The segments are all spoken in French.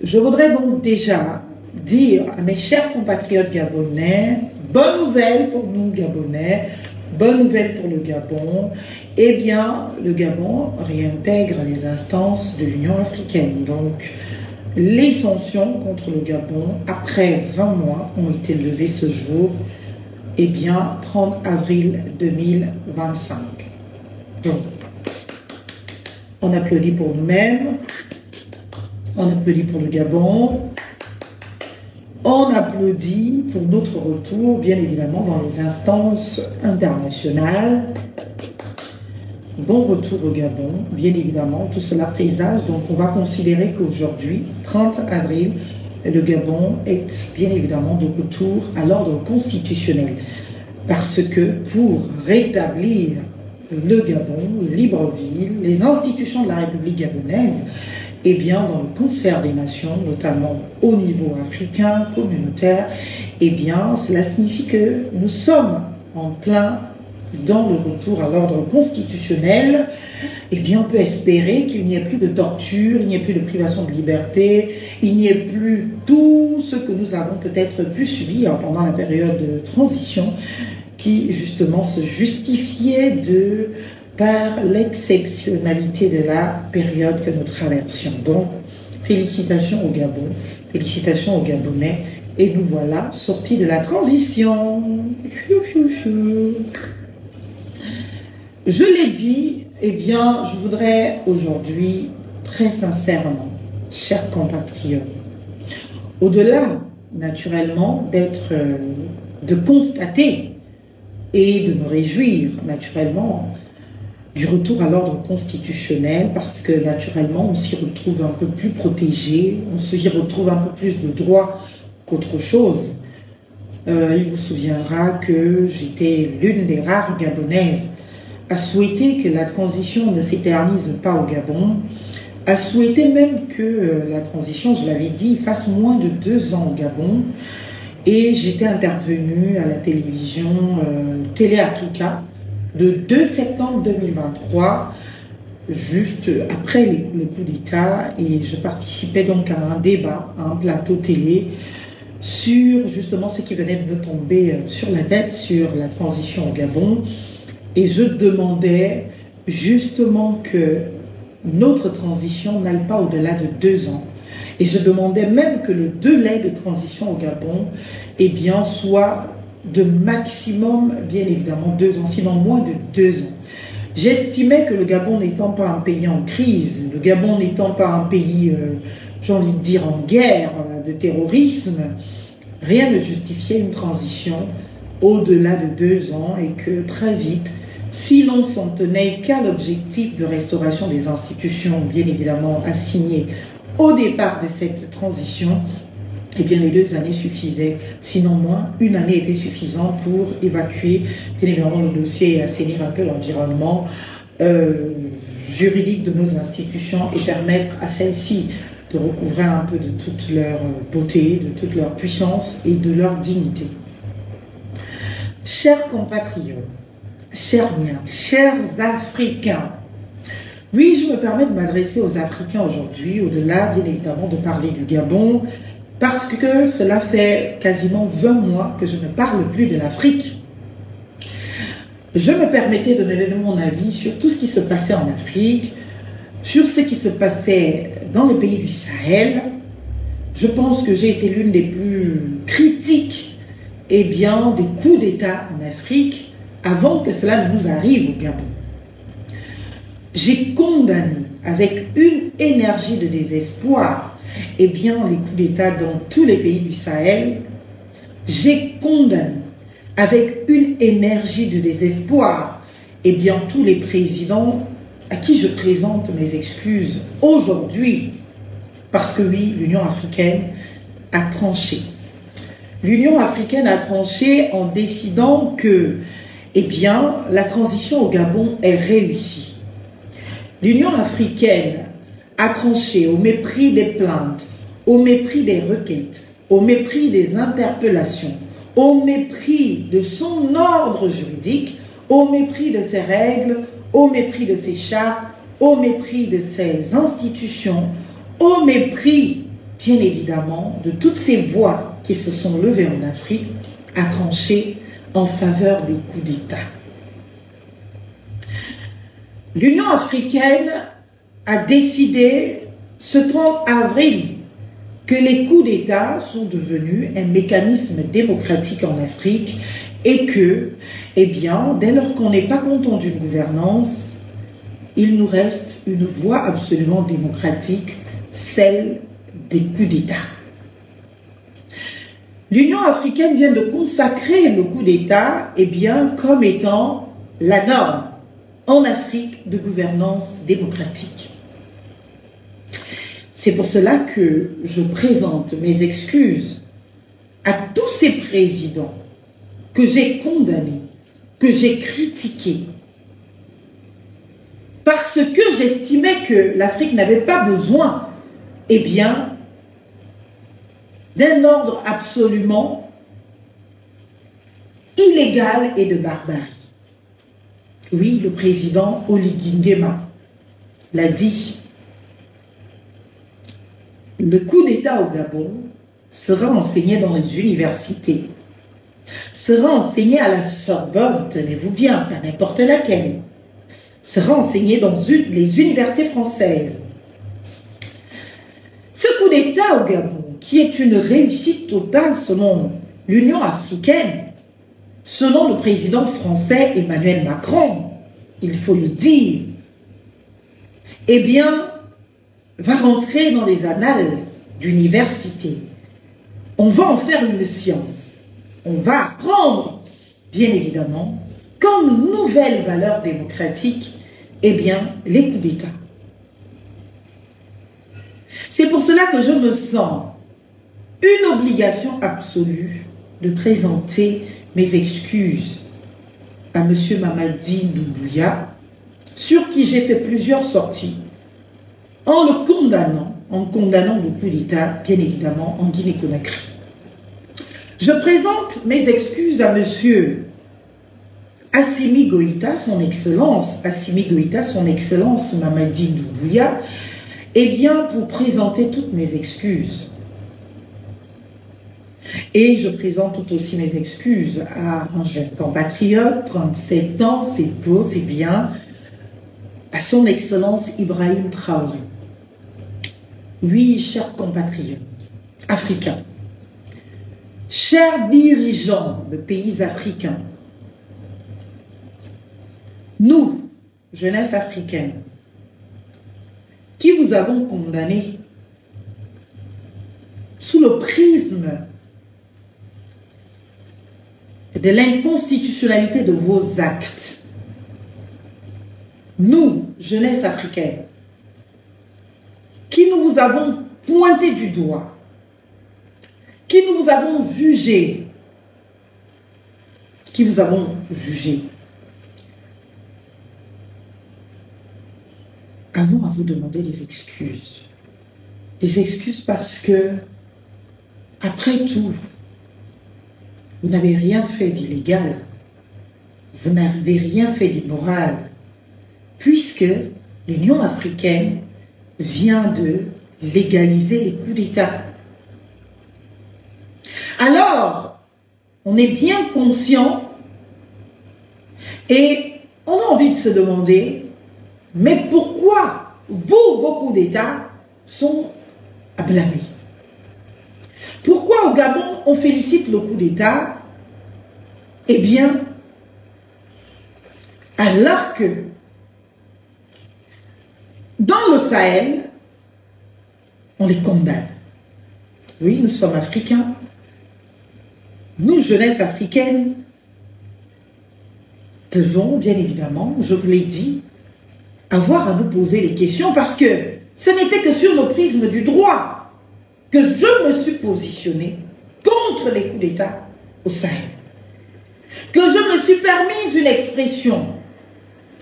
Je voudrais donc déjà dire à mes chers compatriotes gabonais, bonne nouvelle pour nous Gabonais, bonne nouvelle pour le Gabon. Eh bien, le Gabon réintègre les instances de l'Union africaine. Donc, les sanctions contre le Gabon, après 20 mois, ont été levées ce jour, eh bien, 30 avril 2025. Donc, on applaudit pour nous-mêmes, on applaudit pour le Gabon, on applaudit pour notre retour, bien évidemment, dans les instances internationales. Bon retour au Gabon, bien évidemment, tout cela présage. Donc, on va considérer qu'aujourd'hui, 30 avril, le Gabon est bien évidemment de retour à l'ordre constitutionnel. Parce que pour rétablir le Gabon, Libreville, les institutions de la République gabonaise, eh bien, dans le concert des nations, notamment au niveau africain, communautaire, eh bien, cela signifie que nous sommes en plein dans le retour à l'ordre constitutionnel. Eh bien, on peut espérer qu'il n'y ait plus de torture, il n'y ait plus de privation de liberté, il n'y ait plus tout ce que nous avons peut-être pu subir pendant la période de transition qui, justement, se justifiait par l'exceptionnalité de la période que nous traversions. Donc, félicitations au Gabon, félicitations aux Gabonais, et nous voilà sortis de la transition. Je l'ai dit, eh bien, je voudrais aujourd'hui, très sincèrement, chers compatriotes, au-delà, naturellement, de constater et de me réjouir, naturellement, du retour à l'ordre constitutionnel, parce que, naturellement, on s'y retrouve un peu plus protégé, on s'y retrouve un peu plus de droits qu'autre chose. Il vous souviendra que j'étais l'une des rares Gabonaises à souhaiter que la transition ne s'éternise pas au Gabon, à souhaiter même que la transition, je l'avais dit, fasse moins de 2 ans au Gabon. Et j'étais intervenue à la télévision Télé Africa le 2 septembre 2023, juste après le coup d'État, et je participais donc à un débat, à un plateau télé, sur justement ce qui venait de nous tomber sur la tête, sur la transition au Gabon. Et je demandais justement que notre transition n'aille pas au-delà de 2 ans. Et je demandais même que le délai de transition au Gabon, eh bien, soit de maximum, bien évidemment, 2 ans, sinon moins de 2 ans. J'estimais que le Gabon n'étant pas un pays en crise, le Gabon n'étant pas un pays, j'ai envie de dire, en guerre, de terrorisme, rien ne justifiait une transition au-delà de 2 ans et que très vite, si l'on s'en tenait qu'à l'objectif de restauration des institutions, bien évidemment assignées au départ de cette transition, eh bien les 2 années suffisaient, sinon moins, 1 année était suffisante pour évacuer bien évidemment le dossier et assainir un peu l'environnement juridique de nos institutions et permettre à celles-ci de recouvrer un peu de toute leur beauté, de toute leur puissance et de leur dignité. Chers compatriotes, chers miens, chers Africains, oui, je me permets de m'adresser aux Africains aujourd'hui, au-delà, bien évidemment, de parler du Gabon, parce que cela fait quasiment 20 mois que je ne parle plus de l'Afrique. Je me permettais de donner mon avis sur tout ce qui se passait en Afrique, sur ce qui se passait dans les pays du Sahel. Je pense que j'ai été l'une des plus critiques, eh bien, des coups d'État en Afrique, avant que cela ne nous arrive au Gabon. J'ai condamné avec une énergie de désespoir, eh bien, les coups d'État dans tous les pays du Sahel. J'ai condamné avec une énergie de désespoir, eh bien, tous les présidents à qui je présente mes excuses aujourd'hui. Parce que oui, l'Union africaine a tranché. L'Union africaine a tranché en décidant que, eh bien, la transition au Gabon est réussie. L'Union africaine a tranché au mépris des plaintes, au mépris des requêtes, au mépris des interpellations, au mépris de son ordre juridique, au mépris de ses règles, au mépris de ses chartes, au mépris de ses institutions, au mépris bien évidemment, de toutes ces voix qui se sont levées en Afrique, a tranché en faveur des coups d'État. L'Union africaine a décidé ce 30 avril que les coups d'État sont devenus un mécanisme démocratique en Afrique et que, eh bien, dès lors qu'on n'est pas content d'une gouvernance, il nous reste une voie absolument démocratique, celle des coups d'État. L'Union africaine vient de consacrer le coup d'État, eh bien, comme étant la norme en Afrique de gouvernance démocratique. C'est pour cela que je présente mes excuses à tous ces présidents que j'ai condamnés, que j'ai critiqués, parce que j'estimais que l'Afrique n'avait pas besoin, eh bien, d'un ordre absolument illégal et de barbarie. Oui, le président Oligui Nguema l'a dit. Le coup d'État au Gabon sera enseigné dans les universités, sera enseigné à la Sorbonne, tenez-vous bien, pas n'importe laquelle, sera enseigné dans les universités françaises. Ce coup d'État au Gabon, qui est une réussite totale selon l'Union africaine, selon le président français Emmanuel Macron, il faut le dire, eh bien, va rentrer dans les annales d'université. On va en faire une science. On va apprendre, bien évidemment, comme nouvelle valeur démocratique, eh bien, les coups d'État. C'est pour cela que je me sens une obligation absolue de présenter mes excuses à M. Mamadi Doumbouya, sur qui j'ai fait plusieurs sorties, en condamnant le coup d'État, bien évidemment, en Guinée-Conakry. Je présente mes excuses à M. Assimi Goïta, son Excellence Mamadi Doumbouya, eh bien, pour présenter toutes mes excuses. Et je présente tout aussi mes excuses à un jeune compatriote, 37 ans, c'est beau, c'est bien, à son Excellence Ibrahim Traoré. Oui, chers compatriotes africains, chers dirigeants de pays africains, nous, jeunesse africaine, qui vous avons condamné sous le prisme de l'inconstitutionnalité de vos actes. Nous, jeunesse africaine, qui nous vous avons pointé du doigt, qui nous vous avons jugé, avons à vous demander des excuses. Des excuses parce que, après tout, vous n'avez rien fait d'illégal, vous n'avez rien fait d'immoral, puisque l'Union africaine vient de légaliser les coups d'État. Alors, on est bien conscient et on a envie de se demander, mais pourquoi vos coups d'État sont à blâmer? Pourquoi au Gabon on félicite le coup d'État? Eh bien, alors que dans le Sahel, on les condamne. Oui, nous sommes africains. Nous, jeunesse africaine, devons, bien évidemment, je vous l'ai dit, avoir à nous poser les questions parce que ce n'était que sur le prisme du droit que je me suis positionné contre les coups d'État au Sahel. Que je me suis permise une expression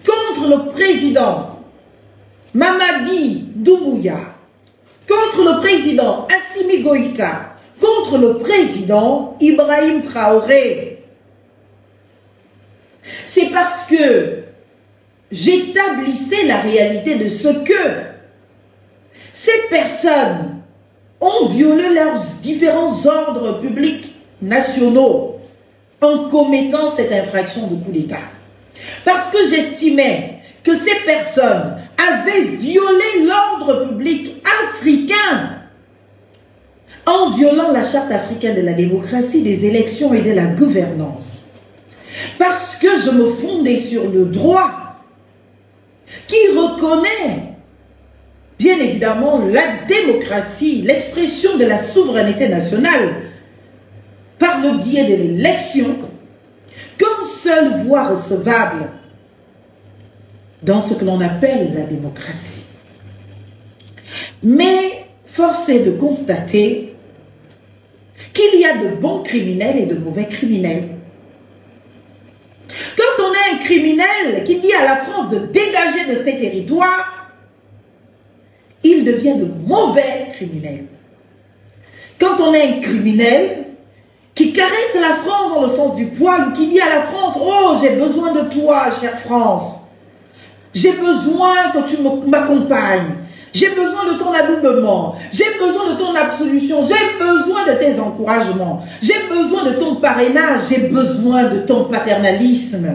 contre le président Mamadi Doumbouya, contre le président Assimi Goïta, contre le président Ibrahim Traoré. C'est parce que j'établissais la réalité de ce que ces personnes ont violé leurs différents ordres publics nationaux en commettant cette infraction de coup d'État. Parce que j'estimais que ces personnes avaient violé l'ordre public africain en violant la charte africaine de la démocratie, des élections et de la gouvernance. Parce que je me fondais sur le droit qui reconnaît bien évidemment la démocratie, l'expression de la souveraineté nationale par le biais de l'élection comme seule voie recevable dans ce que l'on appelle la démocratie. Mais force est de constater qu'il y a de bons criminels et de mauvais criminels. Quand on a un criminel qui dit à la France de dégager de ses territoires, il devient de mauvais criminels. Quand on a un criminel qui caresse la France dans le sens du poil ou qui dit à la France « Oh, j'ai besoin de toi, chère France. J'ai besoin que tu m'accompagnes. J'ai besoin de ton adoubement. J'ai besoin de ton absolution. J'ai besoin de tes encouragements. J'ai besoin de ton parrainage. J'ai besoin de ton paternalisme. »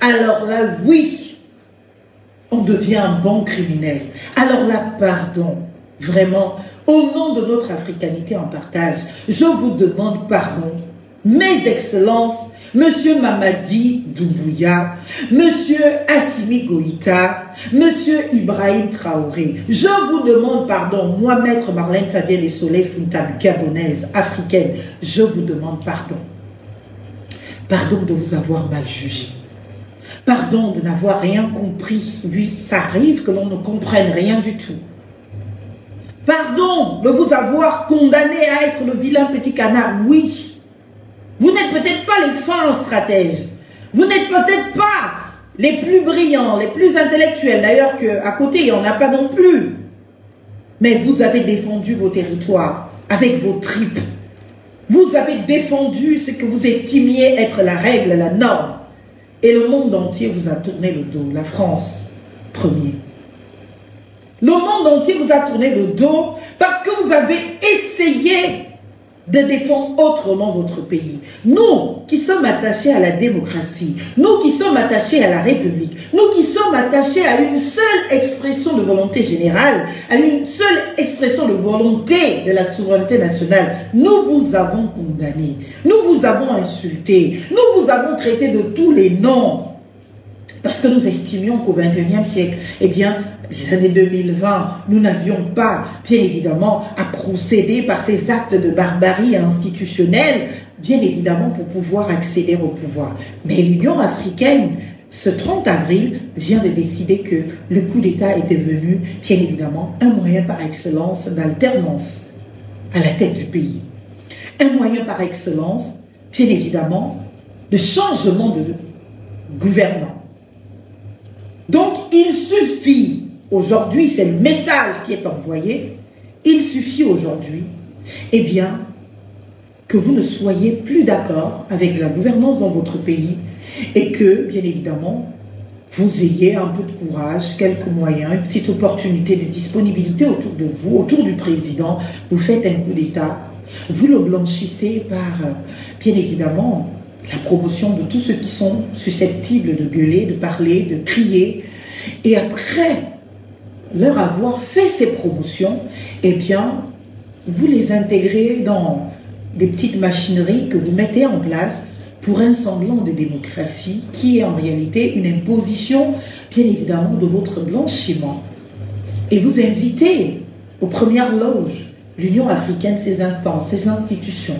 Alors là, oui, on devient un bon criminel. Alors là, pardon, vraiment, au nom de notre africanité en partage, je vous demande pardon, mes excellences, Monsieur Mamadi Doumbouya, Monsieur Assimi Goïta, Monsieur Ibrahim Traoré. Je vous demande pardon, moi, Maître Marlène Fabienne et Soleil Fountan, gabonaise, africaine, je vous demande pardon. Pardon de vous avoir mal jugé. Pardon de n'avoir rien compris. Oui, ça arrive que l'on ne comprenne rien du tout. Pardon de vous avoir condamné à être le vilain petit canard. Oui. Vous n'êtes peut-être pas les fins stratèges. Vous n'êtes peut-être pas les plus brillants, les plus intellectuels. D'ailleurs, qu'à côté, il n'y en a pas non plus. Mais vous avez défendu vos territoires avec vos tripes. Vous avez défendu ce que vous estimiez être la règle, la norme. Et le monde entier vous a tourné le dos. La France, premier. Le monde entier vous a tourné le dos parce que vous avez essayé de défendre autrement votre pays. Nous qui sommes attachés à la démocratie, nous qui sommes attachés à la République, nous qui sommes attachés à une seule expression de volonté générale, à une seule expression de volonté de la souveraineté nationale, nous vous avons condamné, nous vous avons insulté, nous vous avons traité de tous les noms. Parce que nous estimions qu'au XXIe siècle, eh bien, les années 2020, nous n'avions pas, bien évidemment, à procéder par ces actes de barbarie institutionnelle, bien évidemment, pour pouvoir accéder au pouvoir. Mais l'Union africaine, ce 30 avril, vient de décider que le coup d'État est devenu, bien évidemment, un moyen par excellence d'alternance à la tête du pays. Un moyen par excellence, bien évidemment, de changement de gouvernement. Donc, il suffit, aujourd'hui, c'est le message qui est envoyé, il suffit aujourd'hui, eh bien, que vous ne soyez plus d'accord avec la gouvernance dans votre pays et que, bien évidemment, vous ayez un peu de courage, quelques moyens, une petite opportunité de disponibilité autour de vous, autour du président, vous faites un coup d'État, vous le blanchissez par, bien évidemment, la promotion de tous ceux qui sont susceptibles de gueuler, de parler, de crier. Et après leur avoir fait ces promotions, eh bien, vous les intégrez dans des petites machineries que vous mettez en place pour un semblant de démocratie qui est en réalité une imposition, bien évidemment, de votre blanchiment. Et vous invitez aux premières loges l'Union africaine, ses instances, ses institutions,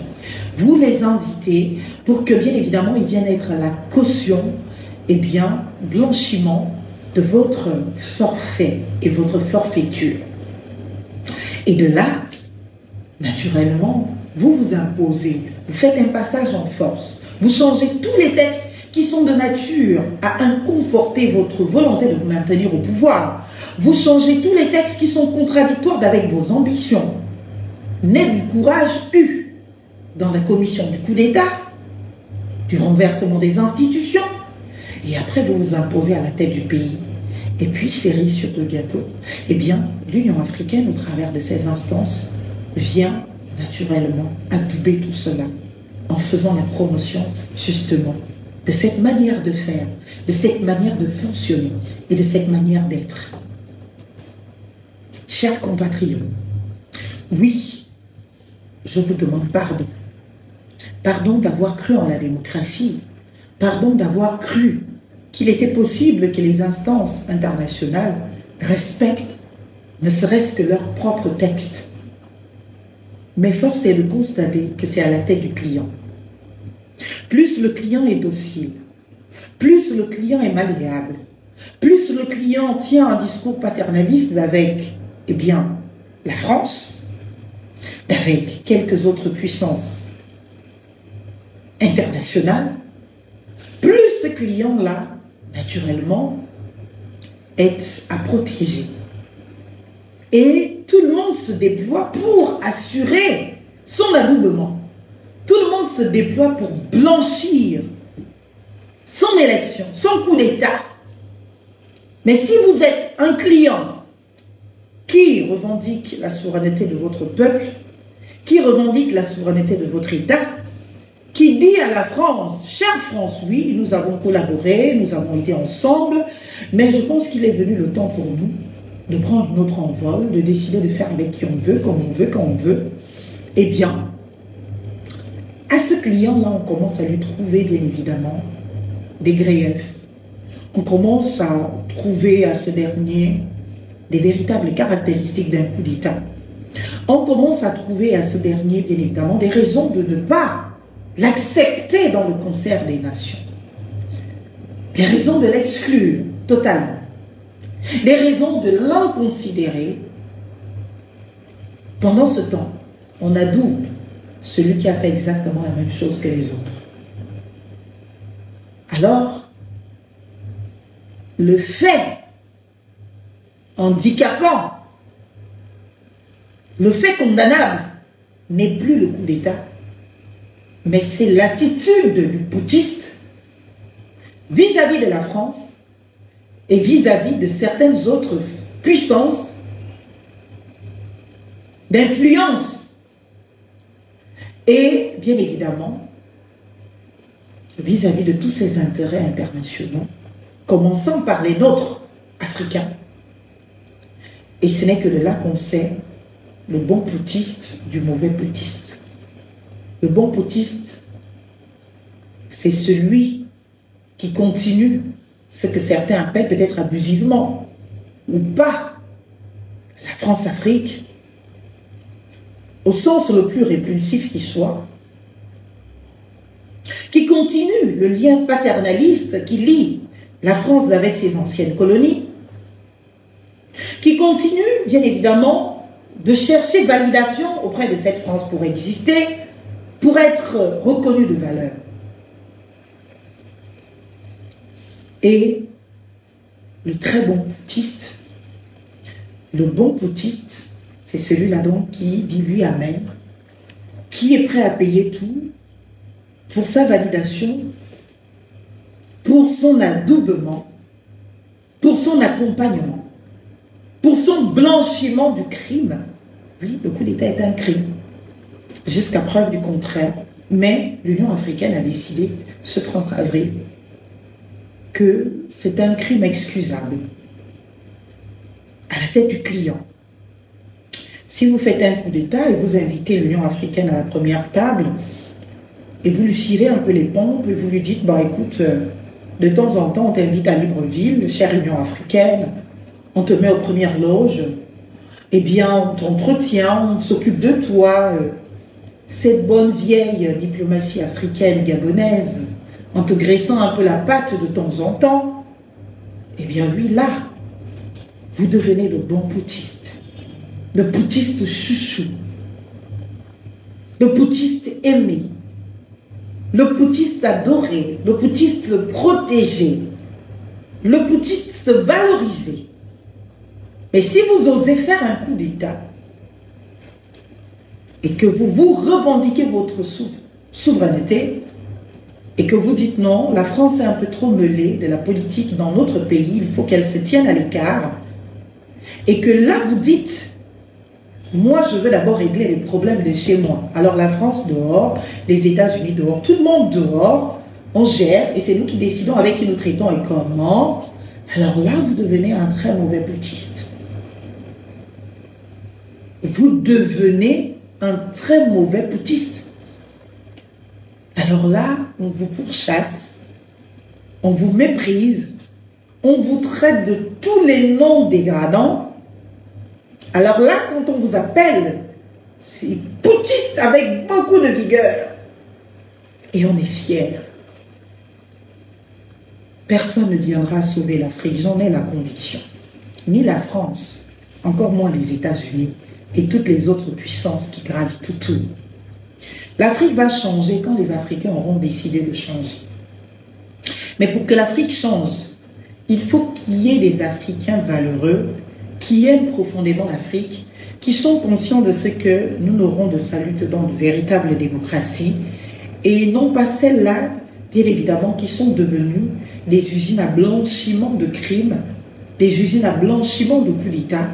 vous les invitez pour que, bien évidemment, ils viennent être à la caution, eh bien, blanchiment de votre forfait et votre forfaiture. Et de là, naturellement, vous vous imposez, vous faites un passage en force, vous changez tous les textes qui sont de nature à inconforter votre volonté de vous maintenir au pouvoir. Vous changez tous les textes qui sont contradictoires avec vos ambitions. Naît du courage eu dans la commission du coup d'État, du renversement des institutions, et après vous vous imposez à la tête du pays. Et puis, cerise sur le gâteau, eh bien, l'Union africaine, au travers de ses instances, vient naturellement, adoubé tout cela en faisant la promotion, justement, de cette manière de faire, de cette manière de fonctionner et de cette manière d'être. Chers compatriotes, oui, je vous demande pardon. Pardon d'avoir cru en la démocratie. Pardon d'avoir cru qu'il était possible que les instances internationales respectent ne serait-ce que leur propre texte. Mais force est de constater que c'est à la tête du client. Plus le client est docile, plus le client est malléable, plus le client tient un discours paternaliste avec, eh bien, la France, avec quelques autres puissances internationales, plus ce client-là, naturellement, est à protéger. Et tout le monde se déploie pour assurer son adoubement. Tout le monde se déploie pour blanchir son élection, son coup d'État. Mais si vous êtes un client qui revendique la souveraineté de votre peuple, qui revendique la souveraineté de votre État, qui dit à la France, chère France, oui, nous avons collaboré, nous avons été ensemble, mais je pense qu'il est venu le temps pour nous de prendre notre envol, de décider de faire avec qui on veut, comme on veut, quand on veut, eh bien, à ce client-là, on commence à lui trouver, bien évidemment, des griefs. On commence à trouver à ce dernier des véritables caractéristiques d'un coup d'État. On commence à trouver à ce dernier, bien évidemment, des raisons de ne pas l'accepter dans le concert des nations. Les raisons de l'exclure totalement. Les raisons de l'inconsidérer. Pendant ce temps, on adoube celui qui a fait exactement la même chose que les autres. Alors, le fait handicapant, le fait condamnable n'est plus le coup d'État, mais c'est l'attitude du putschiste vis-à-vis de la France et vis-à-vis de certaines autres puissances d'influence. Et bien évidemment, vis-à-vis de tous ces intérêts internationaux, commençant par les nôtres africains. Et ce n'est que de là qu'on sait le bon putschiste du mauvais putschiste. Le bon putschiste, c'est celui qui continue ce que certains appellent peut-être abusivement, ou pas, la France-Afrique, au sens le plus répulsif qui soit, qui continue le lien paternaliste qui lie la France avec ses anciennes colonies, qui continue, bien évidemment, de chercher validation auprès de cette France pour exister, pour être reconnue de valeur. Et le très bon putschiste, le bon putschiste, c'est celui-là donc qui dit lui amen, qui est prêt à payer tout pour sa validation, pour son adoubement, pour son accompagnement, pour son blanchiment du crime. Oui, le coup d'État est un crime, jusqu'à preuve du contraire. Mais l'Union africaine a décidé, ce 30 avril, que c'est un crime excusable à la tête du client. Si vous faites un coup d'État et vous invitez l'Union africaine à la première table et vous lui cirez un peu les pompes et vous lui dites, bah écoute, de temps en temps on t'invite à Libreville, chère Union africaine, on te met aux premières loges, eh bien on t'entretient, on s'occupe de toi, cette bonne vieille diplomatie africaine gabonaise, en te graissant un peu la patte de temps en temps, eh bien oui, là, vous devenez le bon putschiste, le putschiste chouchou, le putschiste aimé, le putschiste adoré, le putschiste protégé, le putschiste valorisé. Mais si vous osez faire un coup d'État et que vous revendiquez votre souveraineté, et que vous dites non, la France est un peu trop mêlée de la politique dans notre pays, il faut qu'elle se tienne à l'écart, et que là vous dites, Moi, je veux d'abord régler les problèmes de chez moi. Alors la France dehors, les États-Unis dehors, tout le monde dehors, on gère et c'est nous qui décidons avec qui nous traitons et comment. Alors là, vous devenez un très mauvais putschiste. Vous devenez un très mauvais putschiste. Alors là, on vous pourchasse, on vous méprise, on vous traite de tous les noms dégradants. Alors là, quand on vous appelle, c'est putschiste avec beaucoup de vigueur. Et on est fiers. Personne ne viendra sauver l'Afrique, j'en ai la conviction. Ni la France, encore moins les États-Unis et toutes les autres puissances qui gravitent autour. L'Afrique va changer quand les Africains auront décidé de changer. Mais pour que l'Afrique change, il faut qu'il y ait des Africains valeureux qui aiment profondément l'Afrique, qui sont conscients de ce que nous n'aurons de salut que dans de véritables démocraties et non pas celles-là, bien évidemment, qui sont devenues des usines à blanchiment de crimes, des usines à blanchiment de coups d'État,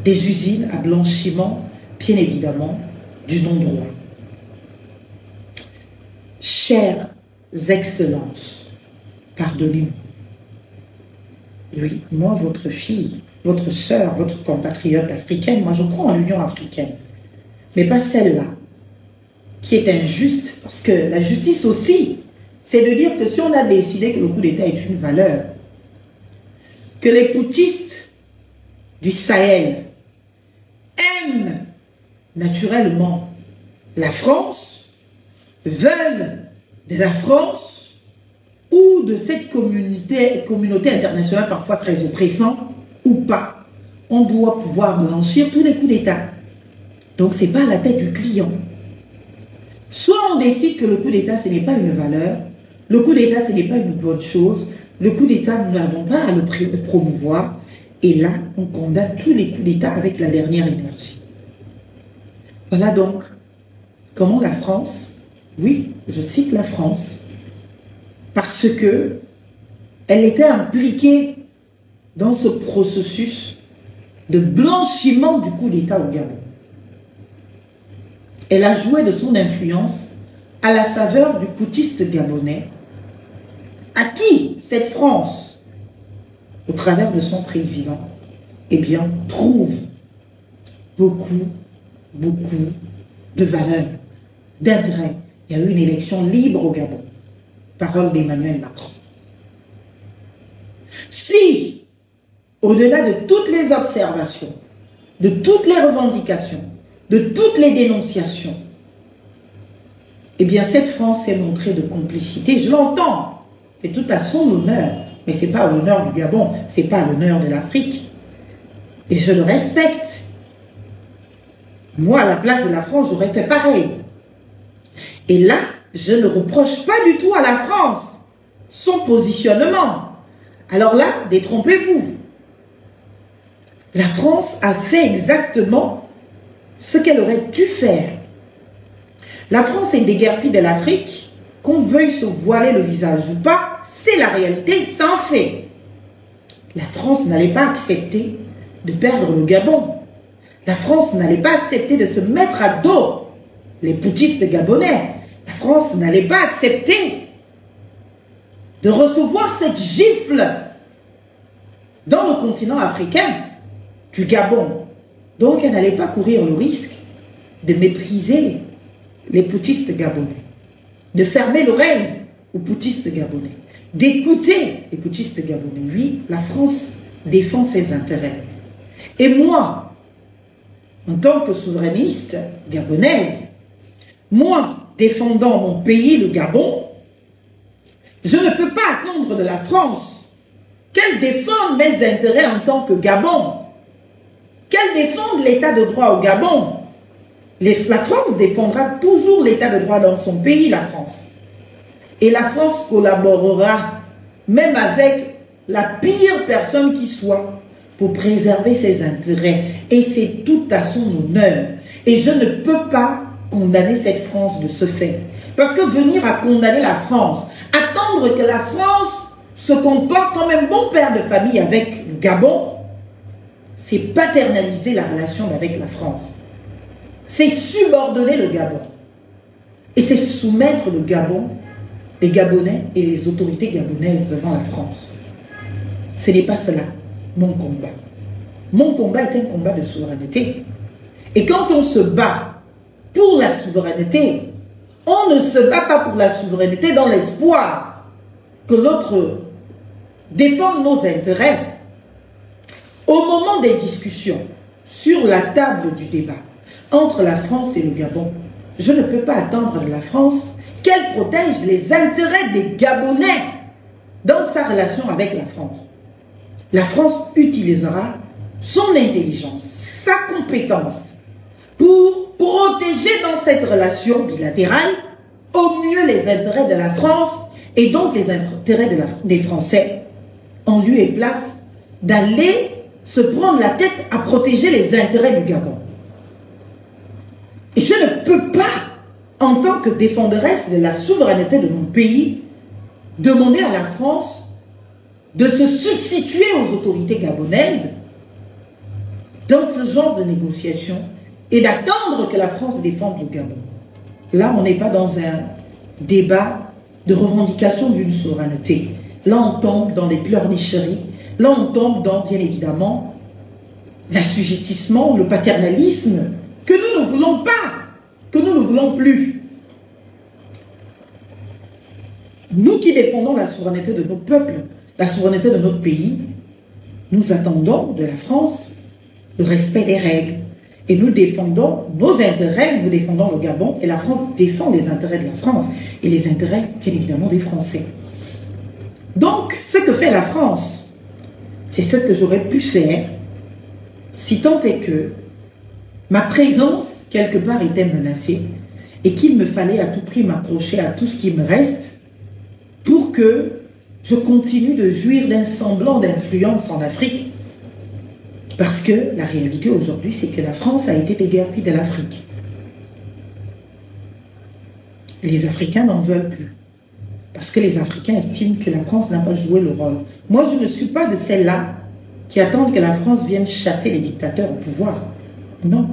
des usines à blanchiment, bien évidemment, du non-droit. Chères Excellences, pardonnez-moi. Oui, moi, votre fille, votre sœur, votre compatriote africaine, moi je crois en l'Union africaine. Mais pas celle-là, qui est injuste, parce que la justice aussi, c'est de dire que si on a décidé que le coup d'État est une valeur, que les putschistes du Sahel aiment naturellement la France, veulent de la France ou de cette communauté internationale parfois très oppressante ou pas, on doit pouvoir blanchir tous les coups d'État. Donc ce n'est pas à la tête du client. Soit on décide que le coup d'État ce n'est pas une valeur, le coup d'État ce n'est pas une bonne chose, le coup d'État nous n'avons pas à le promouvoir, et là on condamne tous les coups d'État avec la dernière énergie. Voilà donc comment la France, oui, je cite la France, parce que elle était impliquée dans ce processus de blanchiment du coup d'État au Gabon. Elle a joué de son influence à la faveur du putschiste gabonais, à qui cette France, au travers de son président, eh bien, trouve beaucoup de valeurs, d'intérêt. Il y a eu une élection libre au Gabon. Parole d'Emmanuel Macron. Si, au-delà de toutes les observations, de toutes les revendications, de toutes les dénonciations, eh bien cette France s'est montrée de complicité, je l'entends, c'est tout à son honneur, mais ce n'est pas à l'honneur du Gabon, ce n'est pas à l'honneur de l'Afrique. Et je le respecte. Moi, à la place de la France, j'aurais fait pareil. Et là, je ne reproche pas du tout à la France son positionnement. Alors là, détrompez-vous. La France a fait exactement ce qu'elle aurait dû faire. La France est déguerpie de l'Afrique, qu'on veuille se voiler le visage ou pas, c'est la réalité, c'est un fait. La France n'allait pas accepter de perdre le Gabon. La France n'allait pas accepter de se mettre à dos les putschistes gabonais. La France n'allait pas accepter de recevoir cette gifle dans le continent africain du Gabon. Donc elle n'allait pas courir le risque de mépriser les putschistes gabonais, de fermer l'oreille aux putschistes gabonais, d'écouter les putschistes gabonais. Oui, la France défend ses intérêts. Et moi, en tant que souverainiste gabonaise, moi, défendant mon pays, le Gabon, je ne peux pas attendre de la France qu'elle défende mes intérêts en tant que Gabon, qu'elle défende l'état de droit au Gabon. La France défendra toujours l'état de droit dans son pays, la France. Et la France collaborera, même avec la pire personne qui soit, pour préserver ses intérêts. Et c'est tout à son honneur. Et je ne peux pas condamner cette France de ce fait. Parce que venir à condamner la France, attendre que la France se comporte comme un bon père de famille avec le Gabon, c'est paternaliser la relation avec la France. c'est subordonner le Gabon. Et c'est soumettre le Gabon, les Gabonais et les autorités gabonaises devant la France. Ce n'est pas cela, mon combat. Mon combat est un combat de souveraineté. Et quand on se bat pour la souveraineté, on ne se bat pas pour la souveraineté dans l'espoir que l'autre défende nos intérêts. Au moment des discussions sur la table du débat entre la France et le Gabon, je ne peux pas attendre de la France qu'elle protège les intérêts des Gabonais dans sa relation avec la France. La France utilisera son intelligence, sa compétence pour protéger dans cette relation bilatérale au mieux les intérêts de la France et donc les intérêts des Français, en lieu et place d'aller se prendre la tête à protéger les intérêts du Gabon. Et je ne peux pas, en tant que défenderesse de la souveraineté de mon pays, demander à la France de se substituer aux autorités gabonaises dans ce genre de négociations et d'attendre que la France défende le Gabon. Là, on n'est pas dans un débat de revendication d'une souveraineté. Là, on tombe dans les pleurnicheries. Là, on tombe dans, bien évidemment, l'assujettissement, le paternalisme que nous ne voulons pas, que nous ne voulons plus. Nous qui défendons la souveraineté de nos peuples, la souveraineté de notre pays, nous attendons de la France le respect des règles. Et nous défendons nos intérêts, nous défendons le Gabon, et la France défend les intérêts de la France et les intérêts, bien évidemment, des Français. Donc, ce que fait la France, c'est ce que j'aurais pu faire si tant est que ma présence, quelque part, était menacée et qu'il me fallait à tout prix m'accrocher à tout ce qui me reste pour que je continue de jouir d'un semblant d'influence en Afrique. Parce que la réalité aujourd'hui, c'est que la France a été déguerpie de l'Afrique. Les Africains n'en veulent plus. Parce que les Africains estiment que la France n'a pas joué le rôle. Moi, je ne suis pas de celles-là qui attendent que la France vienne chasser les dictateurs au pouvoir. Non.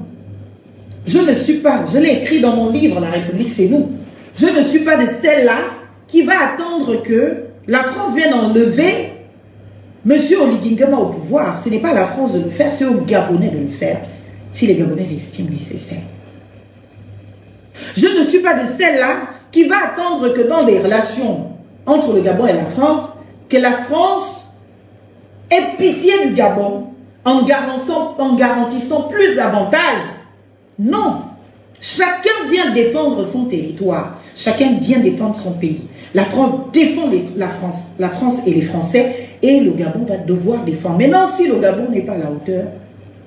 Je ne suis pas, je l'ai écrit dans mon livre, La République, c'est nous. Je ne suis pas de celle-là qui va attendre que la France vienne enlever M. Oligui Nguema au pouvoir. Ce n'est pas à la France de le faire, c'est aux Gabonais de le faire, si les Gabonais l'estiment nécessaire. Je ne suis pas de celle-là qui va attendre que dans les relations entre le Gabon et la France, que la France ait pitié du Gabon en garantissant plus d'avantages. Non. Chacun vient défendre son territoire. Chacun vient défendre son pays. La France défend la France et les Français, et le Gabon va devoir défendre. Maintenant, si le Gabon n'est pas à la hauteur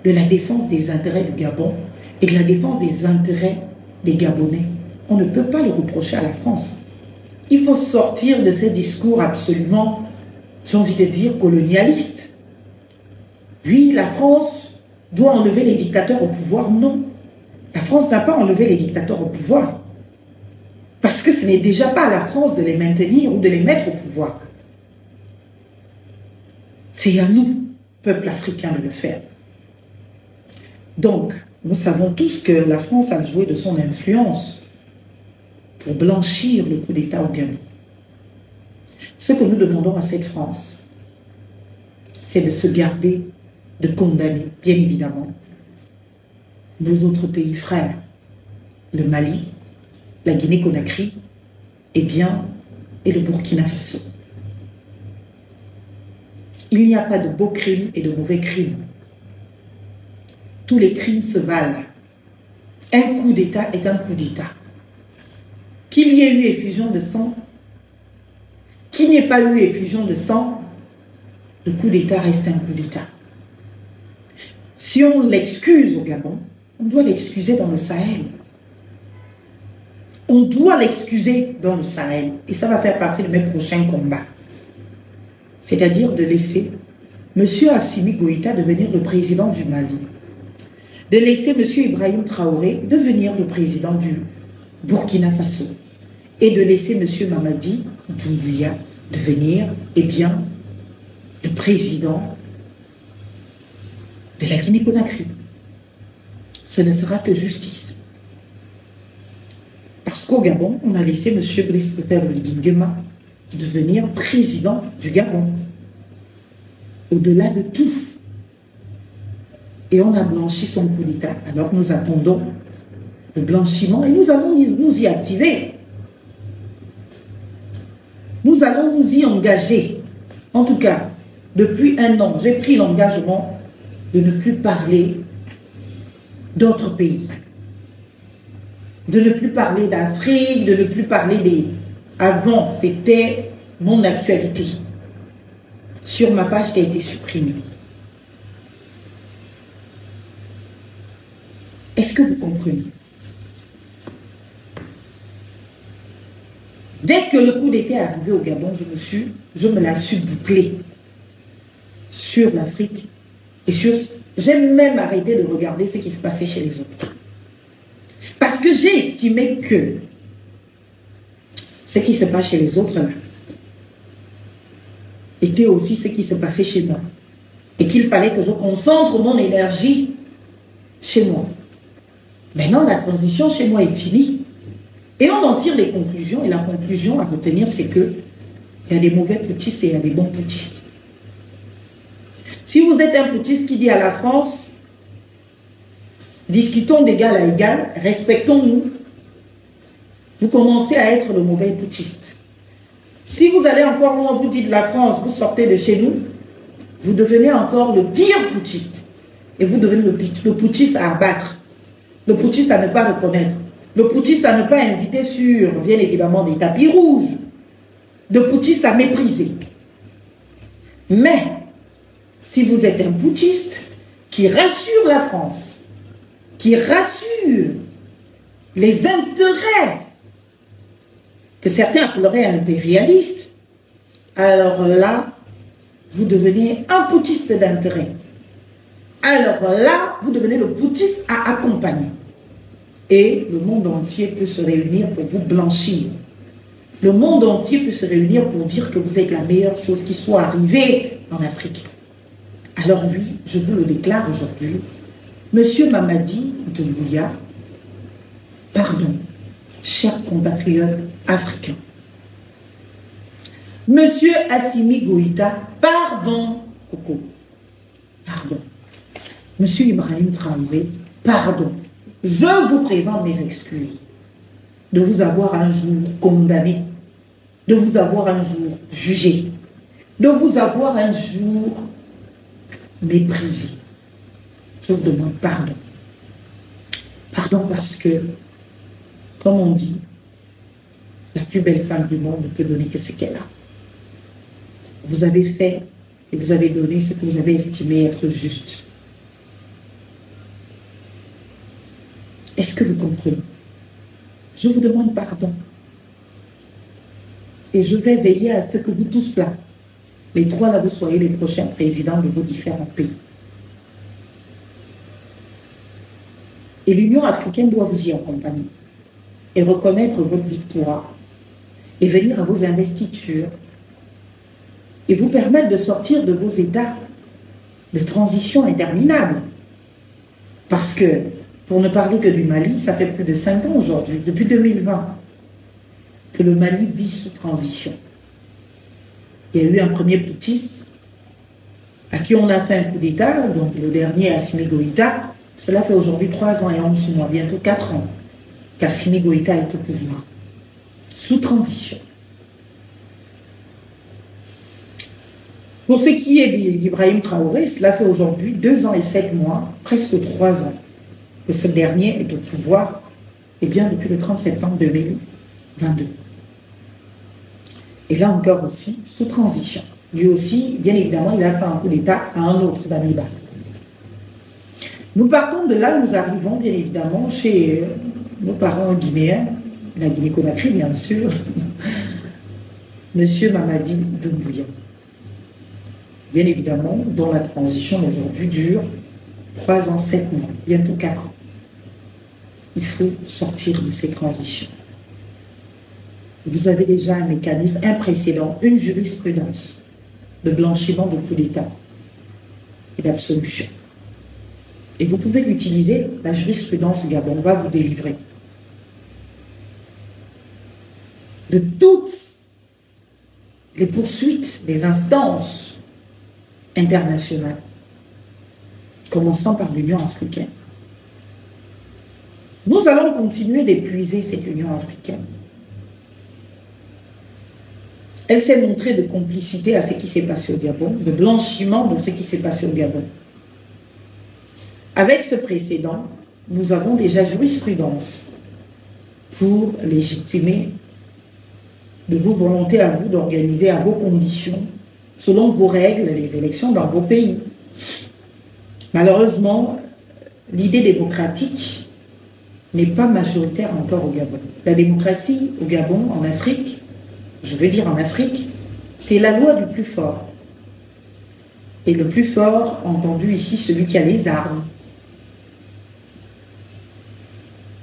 de la défense des intérêts du Gabon et de la défense des intérêts des Gabonais, on ne peut pas le reprocher à la France. Il faut sortir de ces discours absolument, j'ai envie de dire, colonialistes. Oui, la France doit enlever les dictateurs au pouvoir. Non. La France n'a pas enlevé les dictateurs au pouvoir. Parce que ce n'est déjà pas à la France de les maintenir ou de les mettre au pouvoir. C'est à nous, peuple africain, de le faire. Donc, nous savons tous que la France a joué de son influence pour blanchir le coup d'État au Gabon. Ce que nous demandons à cette France, c'est de se garder, de condamner, bien évidemment, nos autres pays frères, le Mali, la Guinée-Conakry, et le Burkina Faso. Il n'y a pas de beaux crimes et de mauvais crimes. Tous les crimes se valent. Un coup d'État est un coup d'État. Qu'il y ait eu effusion de sang, qu'il n'y ait pas eu effusion de sang, le coup d'État reste un coup d'État. Si on l'excuse au Gabon, on doit l'excuser dans le Sahel. On doit l'excuser dans le Sahel. Et ça va faire partie de mes prochains combats. C'est-à-dire de laisser M. Assimi Goïta devenir le président du Mali. De laisser M. Ibrahim Traoré devenir le président du Burkina Faso. Et de laisser M. Mamadi Doumbouya devenir, le président de la Guinée-Conakry. Ce ne sera que justice. Parce qu'au Gabon, on a laissé M. Brice Pépère Oligui Nguema devenir président du Gabon. Au-delà de tout. Et on a blanchi son coup d'État. Alors nous attendons le blanchiment et nous allons nous y activer. Nous allons nous y engager. En tout cas, depuis un an, j'ai pris l'engagement de ne plus parler d'autres pays. De ne plus parler d'Afrique, de ne plus parler des... Avant, c'était mon actualité. Sur ma page qui a été supprimée. Est-ce que vous comprenez? Dès que le coup d'État est arrivé au Gabon, je me la suis bouclée sur l'Afrique et sur... J'ai même arrêté de regarder ce qui se passait chez les autres. Parce que j'ai estimé que ce qui se passe chez les autres là, était aussi ce qui se passait chez moi. Et qu'il fallait que je concentre mon énergie chez moi. Maintenant, la transition chez moi est finie. Et on en tire les conclusions. Et la conclusion à retenir, c'est que il y a des mauvais putschistes et il y a des bons putschistes. Si vous êtes un putschiste qui dit à la France, discutons d'égal à égal, respectons-nous, vous commencez à être le mauvais putschiste. Si vous allez encore loin, vous dites la France, vous sortez de chez nous, vous devenez encore le pire putschiste. Et vous devenez le putschiste à abattre. Le putschiste à ne pas reconnaître. Le putschiste à ne pas inviter sur, bien évidemment, des tapis rouges. Le putschiste à mépriser. Mais, si vous êtes un putschiste qui rassure la France, qui rassure les intérêts que certains appelleraient impérialistes, alors là, vous devenez un putschiste d'intérêt. Alors là, vous devenez le putschiste à accompagner. Et le monde entier peut se réunir pour vous blanchir. Le monde entier peut se réunir pour dire que vous êtes la meilleure chose qui soit arrivée en Afrique. Alors oui, je vous le déclare aujourd'hui, Monsieur Mamadi Doumbouya, pardon, chers compatriotes africains. Monsieur Assimi Goïta, pardon, Coco, pardon. Monsieur Ibrahim Traoré, pardon. Je vous présente mes excuses de vous avoir un jour condamné, de vous avoir un jour jugé, de vous avoir un jour méprisé. Je vous demande pardon. Pardon parce que, comme on dit, la plus belle femme du monde ne peut donner que ce qu'elle a. Vous avez fait et vous avez donné ce que vous avez estimé être juste. Est-ce que vous comprenez? Je vous demande pardon. Et je vais veiller à ce que vous tous là, les trois là, vous soyez les prochains présidents de vos différents pays. Et l'Union africaine doit vous y accompagner et reconnaître votre victoire et venir à vos investitures et vous permettre de sortir de vos états de transition interminables. Parce que, pour ne parler que du Mali, ça fait plus de 5 ans aujourd'hui, depuis 2020, que le Mali vit sous transition. Il y a eu un premier putschiste à qui on a fait un coup d'État, donc le dernier Assimi Goïta. Cela fait aujourd'hui 3 ans et 11 mois, bientôt 4 ans, qu'Assimi Goïta est au pouvoir, sous transition. Pour ce qui est d'Ibrahim Traoré, cela fait aujourd'hui 2 ans et 7 mois, presque 3 ans, que ce dernier est au pouvoir, et bien depuis le 30 septembre 2022. Et là encore aussi, sous transition. Lui aussi, bien évidemment, il a fait un coup d'État à un autre d'Amiba. Nous partons de là, nous arrivons bien évidemment chez nos parents guinéens, la Guinée-Conakry bien sûr, Monsieur Mamadi Doumbouya. Bien évidemment, dont la transition aujourd'hui dure 3 ans, 7 mois, bientôt 4 ans. Il faut sortir de ces transitions. Vous avez déjà un mécanisme, un précédent, une jurisprudence de blanchiment de coup d'État et d'absolution. Et vous pouvez l'utiliser, la jurisprudence Gabon va vous délivrer. de toutes les poursuites des instances internationales, commençant par l'Union africaine. Nous allons continuer d'épuiser cette Union africaine. Elle s'est montrée de complicité à ce qui s'est passé au Gabon, de blanchiment de ce qui s'est passé au Gabon. Avec ce précédent, nous avons déjà jurisprudence pour légitimer de vos volontés à vous d'organiser à vos conditions, selon vos règles, les élections dans vos pays. Malheureusement, l'idée démocratique n'est pas majoritaire encore au Gabon. La démocratie au Gabon, en Afrique, je veux dire en Afrique, c'est la loi du plus fort. Et le plus fort, entendu ici, celui qui a les armes.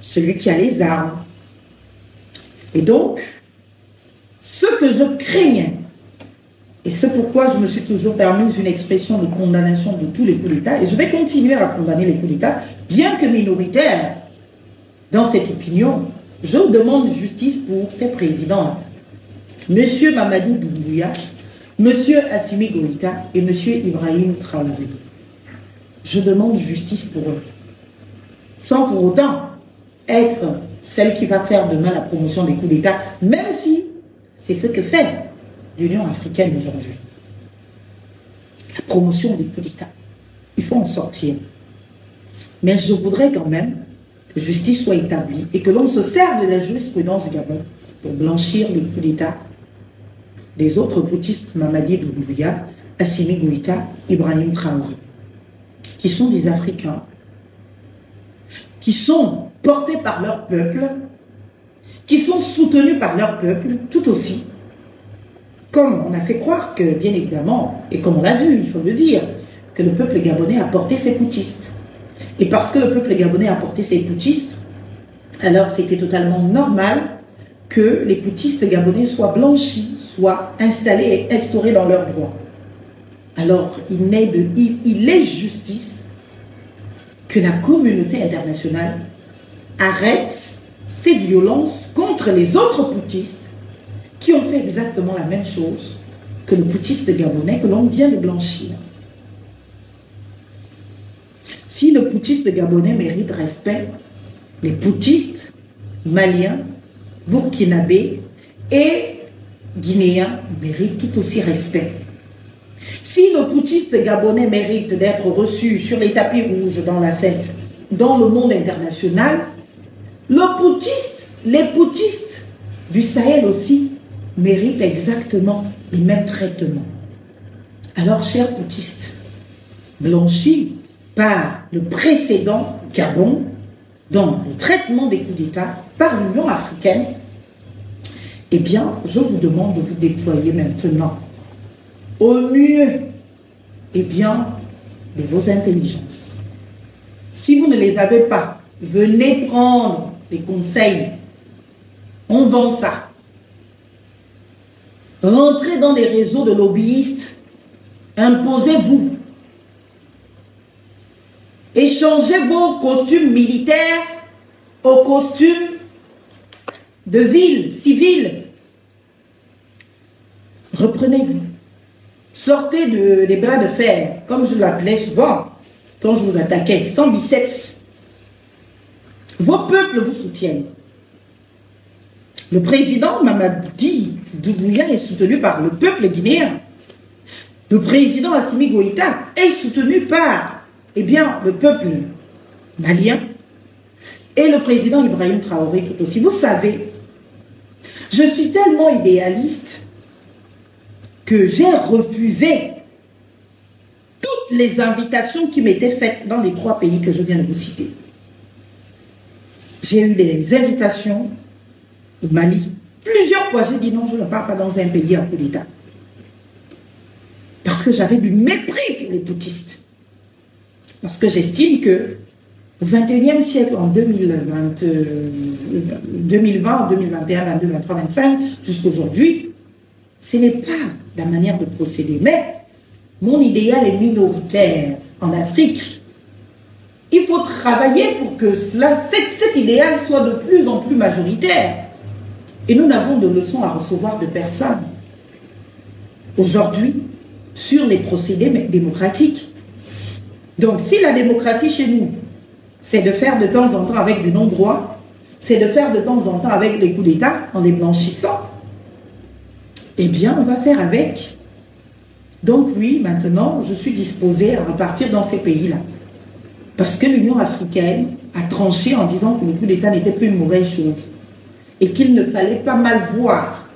Celui qui a les armes. Et donc, ce que je craignais, et c'est pourquoi je me suis toujours permise une expression de condamnation de tous les coups d'État, et je vais continuer à condamner les coups d'État, bien que minoritaire dans cette opinion, je demande justice pour ces présidents. Monsieur Mamadi Doumbouya, Monsieur Assimi Goïta et Monsieur Ibrahim Traoré. Je demande justice pour eux. Sans pour autant être celle qui va faire demain la promotion des coups d'État, même si c'est ce que fait l'Union africaine aujourd'hui. La promotion des coups d'État. Il faut en sortir. Mais je voudrais quand même que justice soit établie et que l'on se serve de la jurisprudence Gabon pour blanchir les coups d'État des autres putschistes Mamadi Doumbouya, Assimi Goïta, Ibrahim Traoré, qui sont des Africains, qui sont portés par leur peuple, qui sont soutenus par leur peuple, tout aussi, comme on a fait croire que, bien évidemment, et comme on l'a vu, il faut le dire, que le peuple gabonais a porté ses putschistes. Et parce que le peuple gabonais a porté ses putschistes, alors c'était totalement normal que les putschistes gabonais soient blanchis, soient installés et instaurés dans leurs droits. Alors, il est justice que la communauté internationale arrête ces violences contre les autres putschistes qui ont fait exactement la même chose que le putschiste gabonais que l'on vient de blanchir. Si le putschiste gabonais mérite respect, les putschistes maliens, burkinabés et guinéens méritent tout aussi respect. Si le putschiste gabonais mérite d'être reçu sur les tapis rouges dans la scène, dans le monde international, les putschistes du Sahel aussi méritent exactement les mêmes traitements. Alors, chers putschistes, blanchis par le précédent Gabon, dans le traitement des coups d'État par l'Union africaine, eh bien, je vous demande de vous déployer maintenant au mieux, eh bien, de vos intelligences. Si vous ne les avez pas, venez prendre les conseils. On vend ça. Rentrez dans les réseaux de lobbyistes. Imposez-vous. Échangez vos costumes militaires aux costumes de ville, civile. Reprenez-vous. Sortez des bras de fer, comme je l'appelais souvent, quand je vous attaquais, sans biceps. Vos peuples vous soutiennent. Le président Mamadi Doumbouya est soutenu par le peuple guinéen. Le président Assimi Goïta est soutenu par, eh bien, le peuple malien. Et le président Ibrahim Traoré tout aussi. Vous savez, je suis tellement idéaliste que j'ai refusé toutes les invitations qui m'étaient faites dans les 3 pays que je viens de vous citer. J'ai eu des invitations au Mali. Plusieurs fois, j'ai dit non, je ne pars pas dans un pays à coup d'État. Parce que j'avais du mépris pour les putschistes. Parce que j'estime que au XXIe siècle, en 2020, 2021, 2022, 2023, 2025, jusqu'aujourd'hui, ce n'est pas la manière de procéder. Mais mon idéal est minoritaire en Afrique. Il faut travailler pour que cet idéal soit de plus en plus majoritaire. Et nous n'avons de leçons à recevoir de personne. Aujourd'hui, sur les procédés démocratiques. Donc, si la démocratie chez nous, c'est de faire de temps en temps avec du non-droit, c'est de faire de temps en temps avec les coups d'État, en les blanchissant, eh bien, on va faire avec. Donc, oui, maintenant, je suis disposée à repartir dans ces pays-là. Parce que l'Union africaine a tranché en disant que le coup d'État n'était plus une mauvaise chose. Et qu'il ne fallait pas mal voir,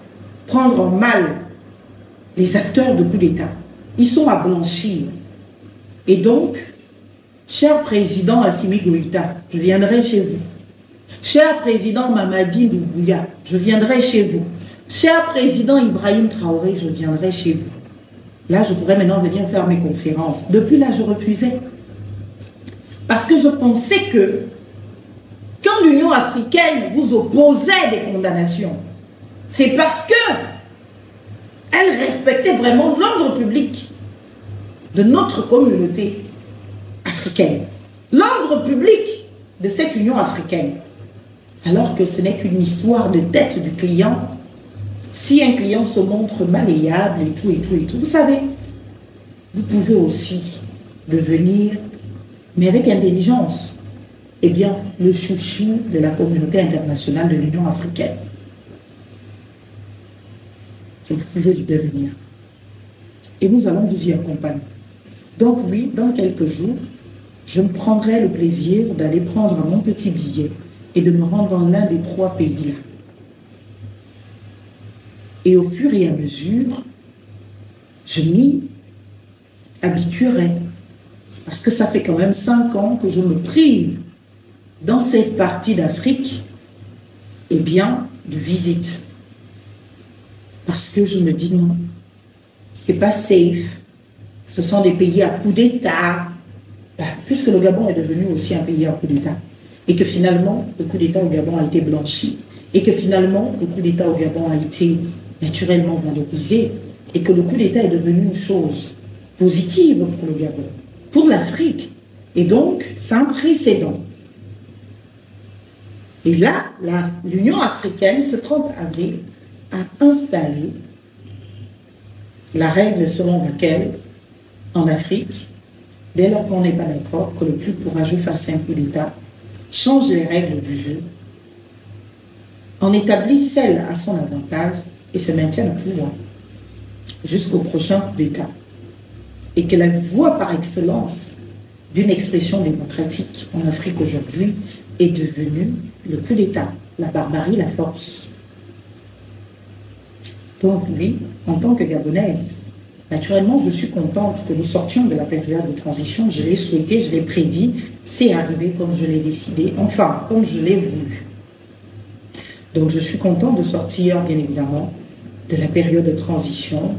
prendre en mal les acteurs de coup d'État. Ils sont à blanchir. Et donc, cher président Assimi Goïta, je viendrai chez vous. Cher président Mamadi Doumbouya, je viendrai chez vous. Cher président Ibrahim Traoré, je viendrai chez vous. Là, je pourrais maintenant venir faire mes conférences. Depuis là, je refusais. Parce que je pensais que quand l'Union africaine vous opposait des condamnations, c'est parce que elle respectait vraiment l'ordre public de notre communauté africaine. L'ordre public de cette Union africaine. Alors que ce n'est qu'une histoire de tête du client. Si un client se montre malléable et tout, vous savez, vous pouvez aussi devenir, mais avec intelligence, eh bien, le chouchou de la communauté internationale de l'Union africaine. Vous pouvez le devenir. Et nous allons vous y accompagner. Donc oui, dans quelques jours, je me prendrai le plaisir d'aller prendre mon petit billet et de me rendre dans l'un des 3 pays-là. Et au fur et à mesure, je m'y habituerai. Parce que ça fait quand même 5 ans que je me prive dans cette partie d'Afrique, eh bien, de visite. Parce que je me dis non, c'est pas safe. Ce sont des pays à coup d'État. Puisque le Gabon est devenu aussi un pays à coup d'État. Et que finalement, le coup d'État au Gabon a été blanchi. Et que finalement, le coup d'État au Gabon a été naturellement valorisé. Et que le coup d'État est devenu une chose positive pour le Gabon, pour l'Afrique. Et donc, c'est un précédent. Et là, l'Union africaine, ce 30 avril, a installé la règle selon laquelle, en Afrique, dès lors qu'on n'est pas d'accord, que le plus courageux fasse un coup d'État, change les règles du jeu, en établit celles à son avantage et se maintient au pouvoir jusqu'au prochain coup d'État. Et que la voie par excellence d'une expression démocratique en Afrique aujourd'hui est devenue le coup d'État, la barbarie, la force. Donc oui, en tant que Gabonaise, naturellement, je suis contente que nous sortions de la période de transition. Je l'ai souhaité, je l'ai prédit, c'est arrivé comme je l'ai décidé, enfin, comme je l'ai voulu. Donc je suis contente de sortir, bien évidemment, de la période de transition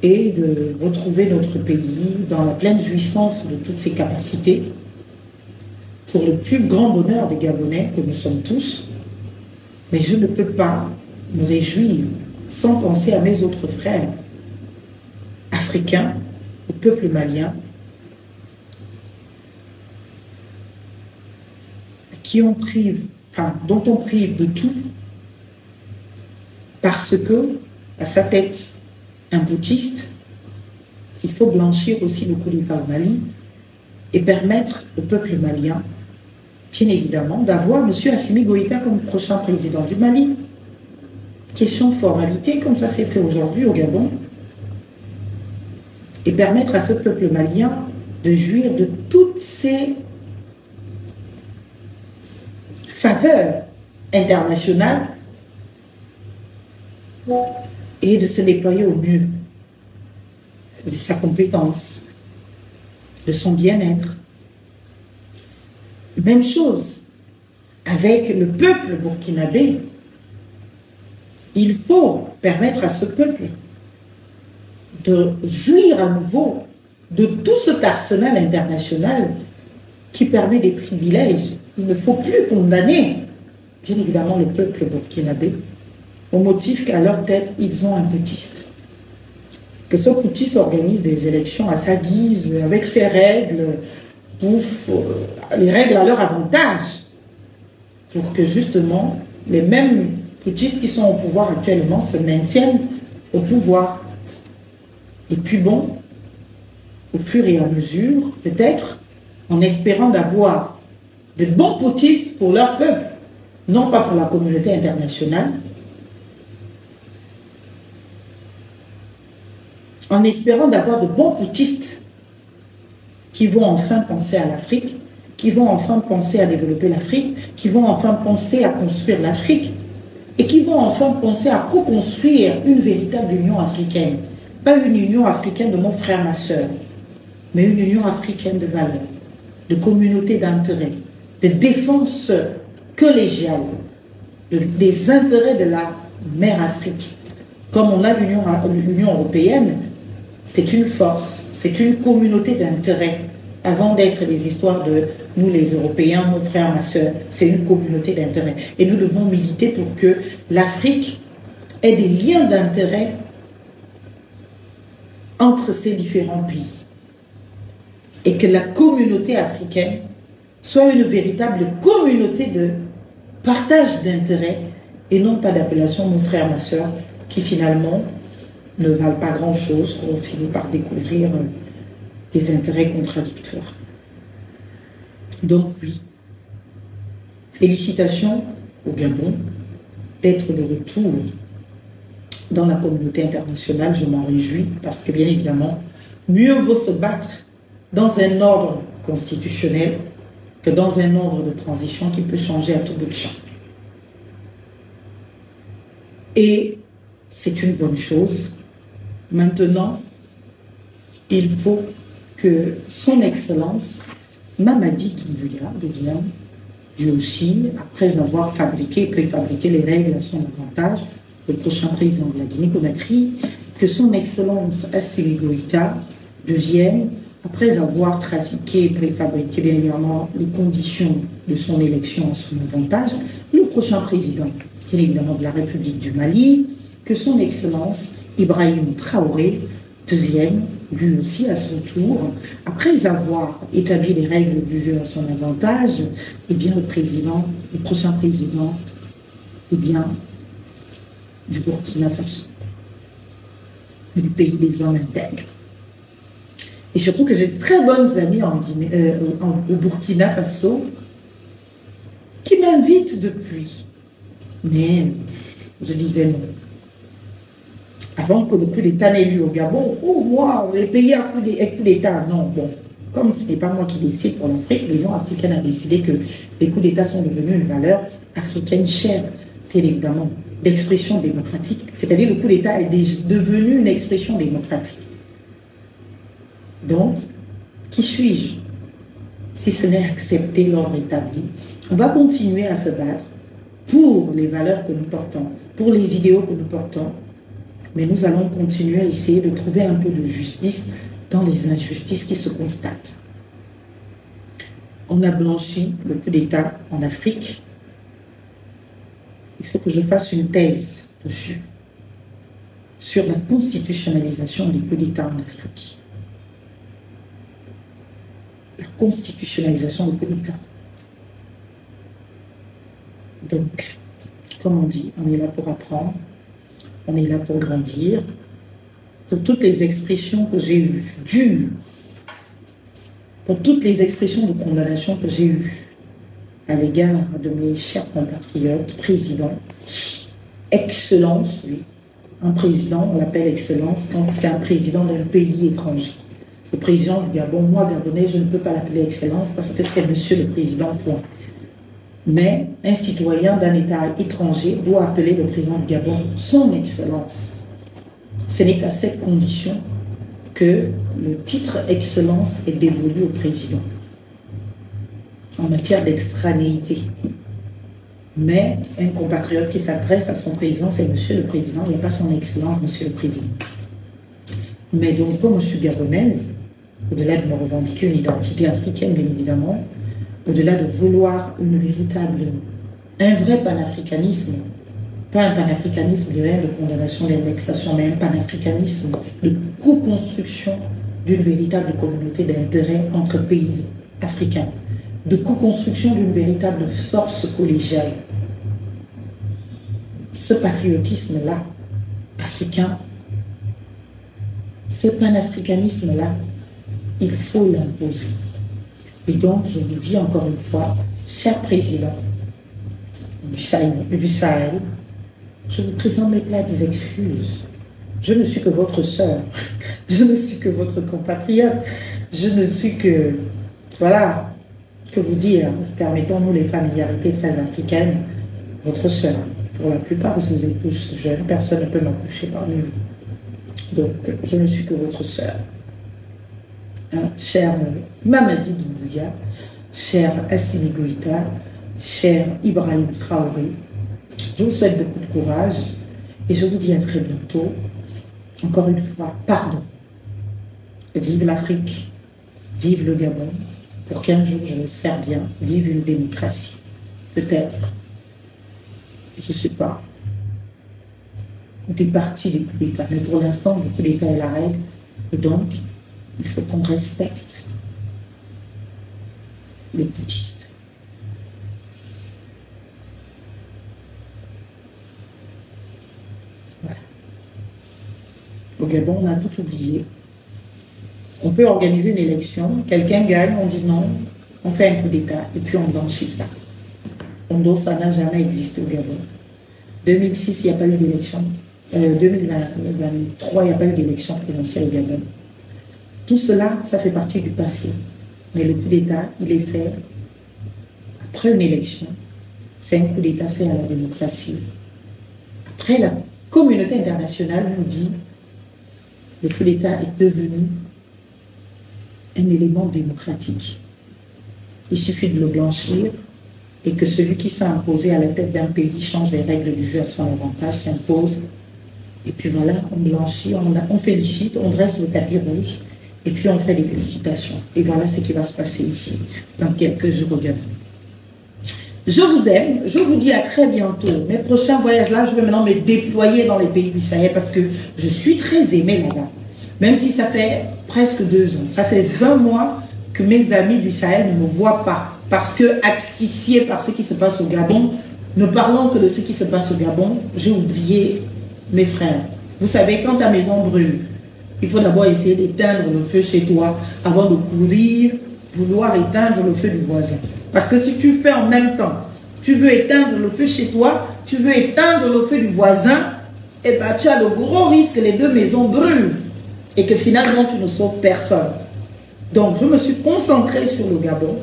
et de retrouver notre pays dans la pleine jouissance de toutes ses capacités pour le plus grand bonheur des Gabonais que nous sommes tous. Mais je ne peux pas me réjouir sans penser à mes autres frères africains, au peuple malien, dont on prive de tout parce que, à sa tête, un boutiste, il faut blanchir aussi le coup d'État au Mali et permettre au peuple malien, bien évidemment, d'avoir M. Assimi Goïta comme prochain président du Mali. Question de formalité, comme ça s'est fait aujourd'hui au Gabon, et permettre à ce peuple malien de jouir de toutes ces faveurs internationales et de se déployer au mieux de sa compétence, de son bien-être. Même chose avec le peuple burkinabé. Il faut permettre à ce peuple de jouir à nouveau de tout cet arsenal international qui permet des privilèges. Il ne faut plus condamner, bien évidemment, le peuple burkinabé au motif qu'à leur tête, ils ont un putiste. Que ce putiste organise des élections à sa guise, avec ses règles, les règles à leur avantage, pour que justement, les mêmes putschistes qui sont au pouvoir actuellement se maintiennent au pouvoir. Et puis bon, au fur et à mesure, peut-être, en espérant d'avoir de bons putschistes pour leur peuple, non pas pour la communauté internationale, en espérant d'avoir de bons putschistes qui vont enfin penser à l'Afrique, qui vont enfin penser à développer l'Afrique, qui vont enfin penser à construire l'Afrique et qui vont enfin penser à co-construire une véritable Union africaine. Pas une Union africaine de mon frère, ma soeur, mais une Union africaine de valeurs, de communauté d'intérêts, de défense collégiale des intérêts de la mère Afrique. Comme on a l'Union européenne, c'est une force, c'est une communauté d'intérêts. Avant d'être des histoires de nous les Européens, mon frère, ma soeur, c'est une communauté d'intérêts. Et nous devons militer pour que l'Afrique ait des liens d'intérêt entre ces différents pays. Et que la communauté africaine soit une véritable communauté de partage d'intérêts et non pas d'appellation mon frère, ma soeur, qui finalement ne valent pas grand-chose, qu'on finit par découvrir des intérêts contradictoires. Donc oui, félicitations au Gabon d'être de retour dans la communauté internationale, je m'en réjouis, parce que bien évidemment, mieux vaut se battre dans un ordre constitutionnel que dans un ordre de transition qui peut changer à tout bout de champ. Et c'est une bonne chose. Maintenant, il faut que son Excellence Mamadi Doumbouya, lui aussi, après avoir préfabriqué les règles à son avantage, le prochain président de la Guinée-Conakry, que son Excellence Assimi Goïta devienne, après avoir préfabriqué bien évidemment les conditions de son élection à son avantage, le prochain président, bien évidemment de la République du Mali, que son Excellence Ibrahim Traoré devienne, lui aussi à son tour, après avoir établi les règles du jeu à son avantage, eh bien le prochain président, eh bien, du Burkina Faso, du pays des hommes intègres. Et surtout que j'ai de très bonnes amies au Burkina Faso qui m'invitent depuis. Mais je disais non. Avant que le coup d'État n'ait lieu au Gabon, oh moi, les pays à coup d'État, non, bon. Comme ce n'est pas moi qui décide pour l'Afrique, l'Union africaine a décidé que les coups d'État sont devenus une valeur africaine chère, bien évidemment, d'expression démocratique. C'est-à-dire le coup d'État est devenu une expression démocratique. Donc, qui suis-je si ce n'est accepter l'ordre établi? On va continuer à se battre pour les valeurs que nous portons, pour les idéaux que nous portons, mais nous allons continuer à essayer de trouver un peu de justice dans les injustices qui se constatent. On a blanchi le coup d'État en Afrique. Il faut que je fasse une thèse dessus, sur la constitutionnalisation des coups d'État en Afrique. La constitutionnalisation des coups d'État. Donc, comme on dit, on est là pour apprendre, on est là pour grandir. Pour toutes les expressions que j'ai eues, dures, pour toutes les expressions de condamnation que j'ai eues à l'égard de mes chers compatriotes, président, excellence, oui. Un président, on l'appelle excellence quand c'est un président d'un pays étranger. Le président du Gabon, moi, Gabonais, je ne peux pas l'appeler excellence parce que c'est monsieur le président, point. Mais un citoyen d'un État étranger doit appeler le président du Gabon son excellence. Ce n'est qu'à cette condition que le titre excellence est dévolu au président en matière d'extranéité. Mais un compatriote qui s'adresse à son président, c'est monsieur le président, il n'y a pas son excellence, monsieur le président. Mais donc, comme je suis gabonaise, au-delà de me revendiquer une identité africaine, bien évidemment, au-delà de vouloir un vrai panafricanisme, pas un panafricanisme de haine, de condamnation, d'indexation, mais un panafricanisme de co-construction d'une véritable communauté d'intérêt entre pays africains, de co-construction d'une véritable force collégiale. ce patriotisme-là, africain, ce panafricanisme-là, il faut l'imposer. Et donc, je vous dis encore une fois, cher président du Sahel, je vous présente mes plates excuses. Je ne suis que votre sœur, je ne suis que votre compatriote, je ne suis que, voilà, que vous dire, permettons-nous les familiarités très africaines, votre sœur. Pour la plupart, vous êtes tous jeunes, personne ne peut m'accoucher parmi vous. Donc, je ne suis que votre sœur. Hein, cher Mamadi Doumbouya, cher Assimi Goïta, cher Ibrahim Traoré, je vous souhaite beaucoup de courage et je vous dis à très bientôt. Encore une fois, pardon. Vive l'Afrique, vive le Gabon. Pour qu'un jour, je l'espère bien, vive une démocratie. Peut-être, je ne sais pas, des parties des coups d'État. Mais pour l'instant, le coup d'État est la règle. Et donc, il faut qu'on respecte les bouddhistes. Voilà. Au Gabon, on a tout oublié. On peut organiser une élection, quelqu'un gagne, on dit non, on fait un coup d'État et puis on blanchit ça. Ça n'a jamais existé au Gabon. 2006, il n'y a pas eu d'élection. 2023, il n'y a pas eu d'élection présidentielle au Gabon. Tout cela, ça fait partie du passé. Mais le coup d'État, il est fait après une élection. C'est un coup d'État fait à la démocratie. Après, la communauté internationale nous dit le coup d'État est devenu un élément démocratique. Il suffit de le blanchir et que celui qui s'est imposé à la tête d'un pays change les règles du jeu à son avantage, s'impose. Et puis voilà, on blanchit, on félicite, on dresse le tapis rouge et puis on fait des félicitations. Et voilà ce qui va se passer ici, dans quelques jours au Gabon. Je vous aime, je vous dis à très bientôt. Mes prochains voyages là, je vais maintenant me déployer dans les pays du Sahel parce que je suis très aimée là-bas. Même si ça fait presque 2 ans, ça fait 20 mois que mes amis du Sahel ne me voient pas. Parce que, asphyxiés par ce qui se passe au Gabon, ne parlons que de ce qui se passe au Gabon, j'ai oublié mes frères. Vous savez, quand ta maison brûle, il faut d'abord essayer d'éteindre le feu chez toi avant de courir, vouloir éteindre le feu du voisin. Parce que si tu fais en même temps, tu veux éteindre le feu chez toi, tu veux éteindre le feu du voisin, et bien tu as de gros risques que les 2 maisons brûlent et que finalement tu ne sauves personne. Donc je me suis concentrée sur le Gabon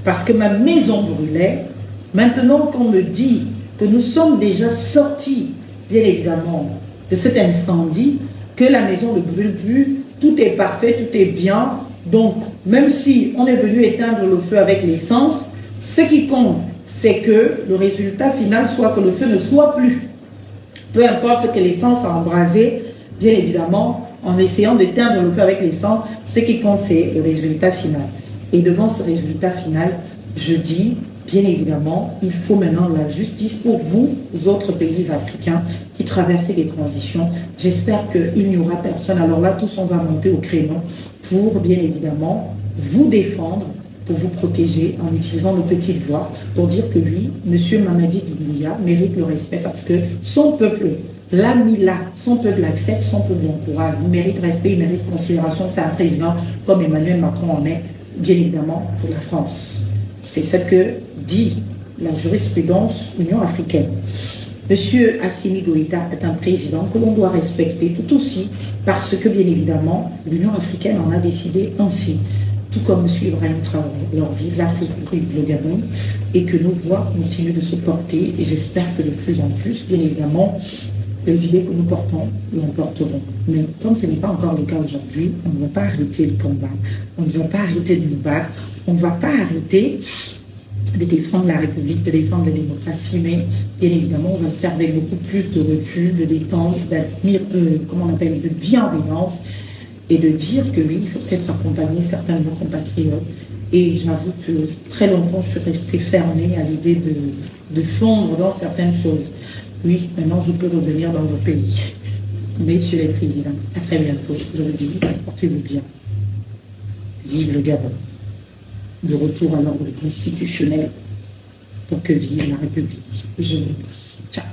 parce que ma maison brûlait. Maintenant qu'on me dit que nous sommes déjà sortis, bien évidemment, de cet incendie, que la maison ne brûle plus, tout est parfait, tout est bien. Donc, même si on est venu éteindre le feu avec l'essence, ce qui compte, c'est que le résultat final soit que le feu ne soit plus. Peu importe ce que l'essence a embrasé, bien évidemment, en essayant d'éteindre le feu avec l'essence, ce qui compte, c'est le résultat final. Et devant ce résultat final, je dis, bien évidemment, il faut maintenant la justice pour vous, autres pays africains qui traversez des transitions. J'espère qu'il n'y aura personne. Alors là, tous on va monter au créneau pour, bien évidemment, vous défendre, pour vous protéger en utilisant nos petites voix, pour dire que lui, M. Mamadi Doumbouya, mérite le respect parce que son peuple l'a mis là, son peuple l'accepte, son peuple l'encourage. Il mérite respect, il mérite considération. C'est un président comme Emmanuel Macron en est, bien évidemment, pour la France. C'est ce que dit la jurisprudence Union africaine. Monsieur Assimi Goïta est un président que l'on doit respecter tout aussi parce que, bien évidemment, l'Union africaine en a décidé ainsi. Tout comme M. Ibrahim Traoré. Alors vive l'Afrique, vive le Gabon, et que nos voix continuent de se porter, et j'espère que de plus en plus, bien évidemment, les idées que nous portons l'emporteront. Mais comme ce n'est pas encore le cas aujourd'hui, on ne va pas arrêter le combat, on ne va pas arrêter de nous battre, on ne va pas arrêter de défendre la République, de défendre la démocratie, mais bien évidemment, on va le faire avec beaucoup plus de recul, de détente, comment on appelle, de bienveillance, et de dire que oui, il faut peut-être accompagner certains de nos compatriotes. Et j'avoue que très longtemps, je suis restée fermée à l'idée de fondre dans certaines choses. Oui, maintenant, je peux revenir dans vos pays. Messieurs les présidents, à très bientôt. Je vous dis, portez-vous bien. Vive le Gabon. De retour à l'ordre constitutionnel pour que vive la République. Je vous remercie. Ciao.